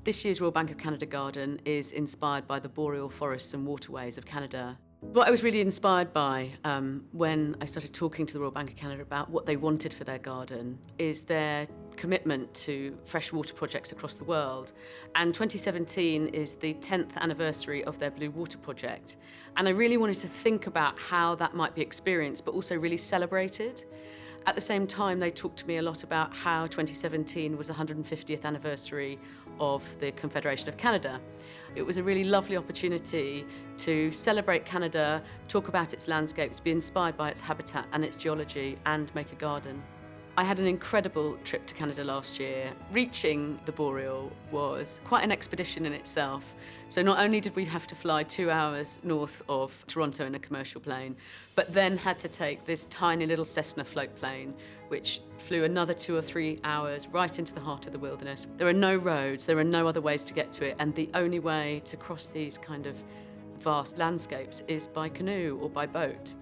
This year's Royal Bank of Canada Garden is inspired by the boreal forests and waterways of Canada. What I was really inspired by when I started talking to the Royal Bank of Canada about what they wanted for their garden is their commitment to freshwater projects across the world. And 2017 is the 10th anniversary of their Blue Water project. And I really wanted to think about how that might be experienced, but also really celebrated. At the same time, they talked to me a lot about how 2017 was the 150th anniversary of the Confederation of Canada. It was a really lovely opportunity to celebrate Canada, talk about its landscapes, be inspired by its habitat and its geology, and make a garden. I had an incredible trip to Canada last year. Reaching the Boreal was quite an expedition in itself. So not only did we have to fly 2 hours north of Toronto in a commercial plane, but then had to take this tiny little Cessna float plane, which flew another 2 or 3 hours right into the heart of the wilderness. There are no roads, there are no other ways to get to it, and the only way to cross these kind of vast landscapes is by canoe or by boat.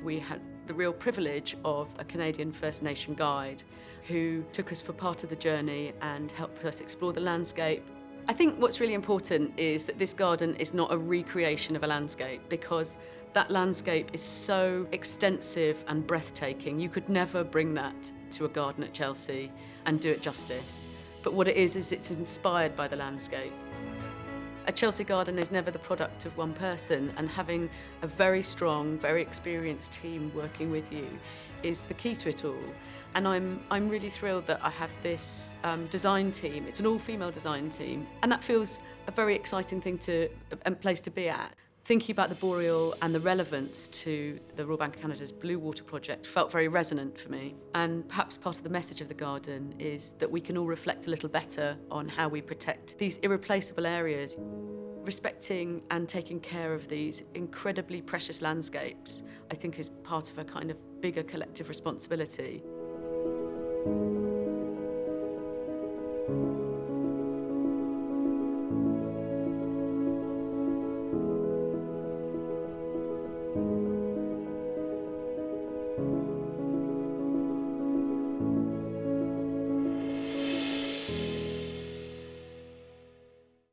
We had the real privilege of a Canadian First Nation guide who took us for part of the journey and helped us explore the landscape. I think what's really important is that this garden is not a recreation of a landscape, because that landscape is so extensive and breathtaking. You could never bring that to a garden at Chelsea and do it justice. But what it is it's inspired by the landscape. A Chelsea garden is never the product of one person, and having a very strong, very experienced team working with you is the key to it all. And I'm really thrilled that I have this design team. It's an all-female design team, and that feels a very exciting thing and place to be at. Thinking about the Boreal and the relevance to the Royal Bank of Canada's Blue Water project felt very resonant for me. And perhaps part of the message of the garden is that we can all reflect a little better on how we protect these irreplaceable areas. Respecting and taking care of these incredibly precious landscapes, I think, is part of a kind of bigger collective responsibility.